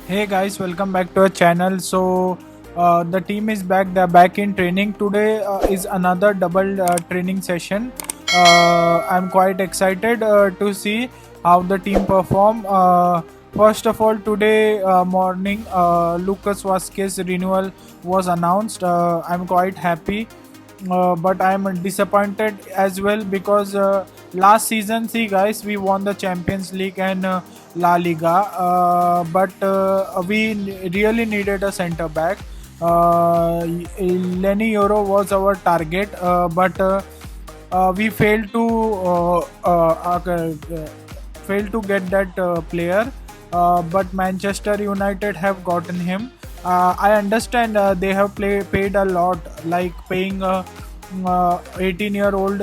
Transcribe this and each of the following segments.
Hey guys, welcome back to our channel. The team is back. They're back in training. Today is another double training session. I'm quite excited to see how the team perform. First of all, today morning, Lucas Vasquez renewal was announced. I'm quite happy, but I'm disappointed as well because last season, see guys, we won the Champions League and La Liga, but we really needed a centre back. Lenny Euro was our target, but we failed to get that player. But Manchester United have gotten him. I understand they have paid a lot, like paying a 18-year-old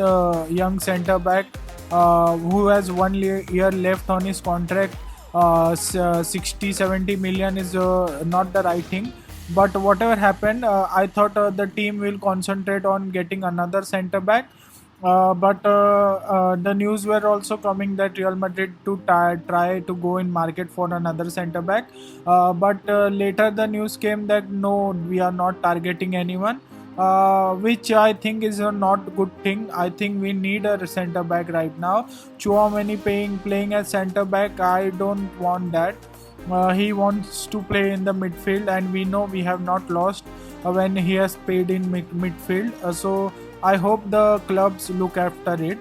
young centre back who has 1 year left on his contract. 60-70 million is not the right thing. But whatever happened, I thought the team will concentrate on getting another centre back. But the news were also coming that Real Madrid to try to go in market for another centre back. But later the news came that no, we are not targeting anyone, which I think is a not good thing. I think we need a centre back right now. Chouameni playing as centre back, I don't want that. He wants to play in the midfield, and we know we have not lost when he has played in midfield. So I hope the clubs look after it.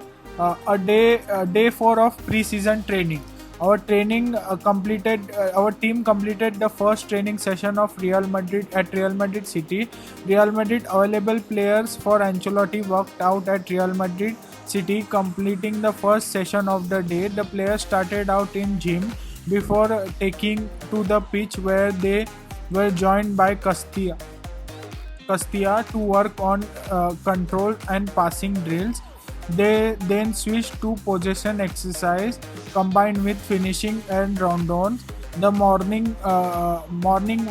Day 4 of pre-season training. Our team completed the first training session of Real Madrid at Real Madrid City. Real Madrid available players for Ancelotti worked out at Real Madrid City, completing the first session of the day. The players started out in gym before taking to the pitch where they were joined by Castilla to work on control and passing drills. They then switched to possession exercise combined with finishing and rundowns. The morning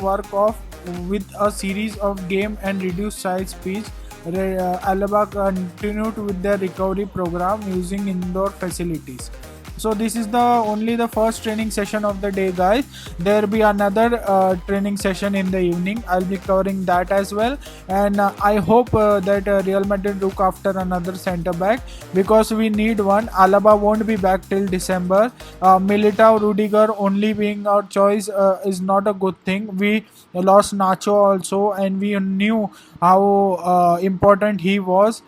work off with a series of game and reduced size pitch. Alaba continued with their recovery program using indoor facilities. So this is the first training session of the day, guys. There will be another training session in the evening. I'll be covering that as well, and I hope that Real Madrid look after another centre back because we need one. Alaba won't be back till December. Militao, Rudiger only being our choice is not a good thing. We lost Nacho also, and we knew how important he was,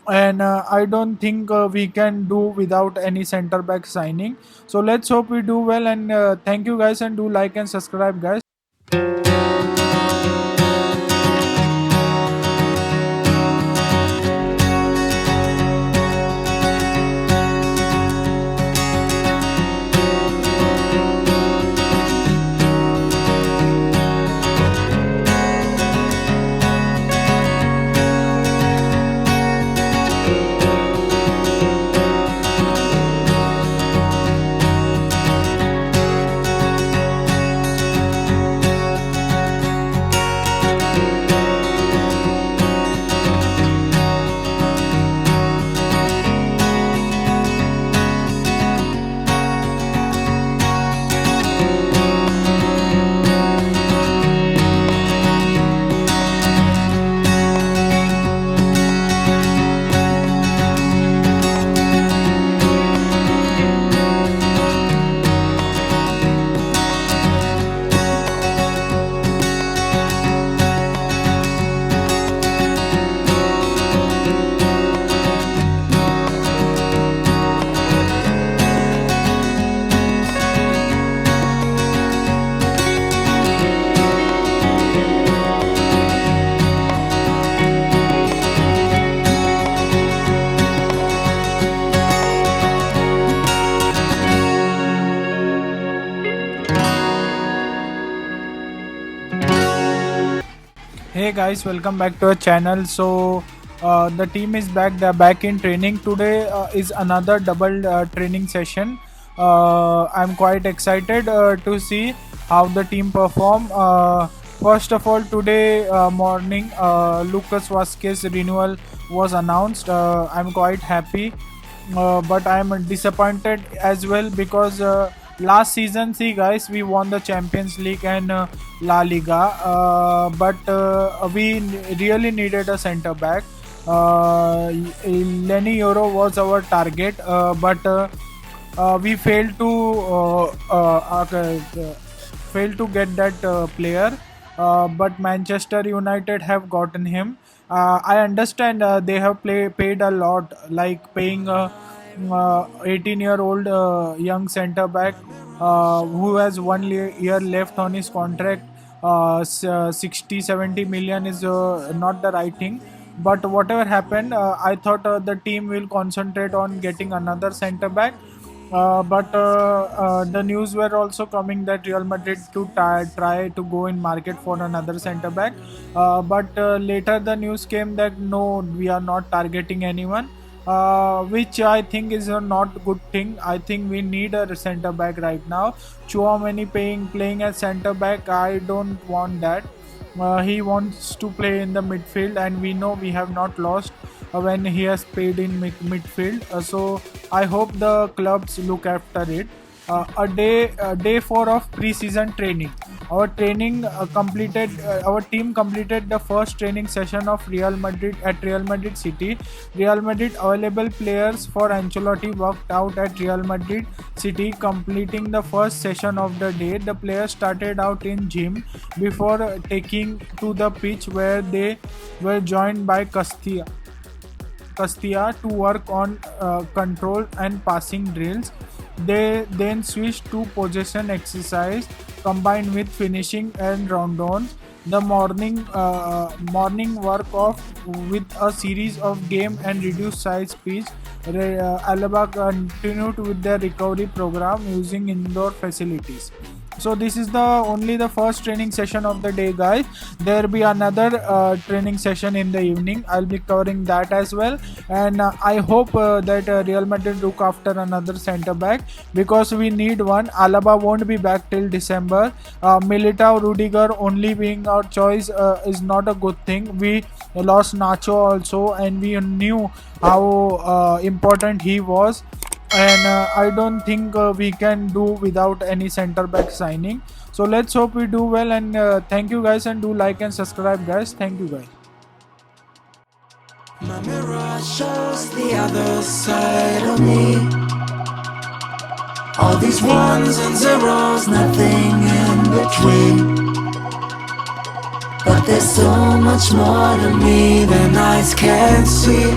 and I don't think we can do without any center back signing. So let's hope we do well, and thank you guys, and do like and subscribe, guys. Hey guys, welcome back to our channel. The team is back. They're back in training. Today is another double training session. I'm quite excited to see how the team perform. First of all, today morning, Lucas Vasquez renewal was announced. I'm quite happy, but I'm disappointed as well because last season, see guys, we won the Champions League and La Liga, but we really needed a center back. Lenny Euro was our target, but we failed to get that player. But Manchester United have gotten him. I understand they have paid a lot, like paying a 18-year-old young centre back who has one year left on his contract. 60 70 million is not the right thing, but whatever happened, I thought the team will concentrate on getting another centre back. But the news were also coming that Real Madrid to try to go in market for another centre back. But later the news came that no, we are not targeting anyone, which I think is a not good thing. I think we need a centre back right now. Chouameni playing as centre back, I don't want that. He wants to play in the midfield, and we know we have not lost when he has played in midfield. So I hope the clubs look after it. Day 4 of pre-season training. Our team completed the first training session of Real Madrid at Real Madrid City. Real Madrid available players for Ancelotti worked out at Real Madrid City, completing the first session of the day. The players started out in gym before taking to the pitch, where they were joined by Castilla to work on control and passing drills. They then switched to possession exercise combined with finishing and round-ons. The morning work off with a series of game and reduced size pitch. Alaba continued with their recovery program using indoor facilities. So this is the first training session of the day, guys. There will be another training session in the evening. I'll be covering that as well, and I hope that Real Madrid look after another center back, because we need one. Alaba won't be back till December. Militao, Rudiger only being our choice is not a good thing. We lost Nacho also, and we knew how important he was, and I don't think we can do without any center back signing. So let's hope we do well, and thank you guys, and do like and subscribe, guys. Thank you, guys. My mirror shows the other side of me. All these ones and zeros, nothing in between. But there's so much more to me than eyes can see.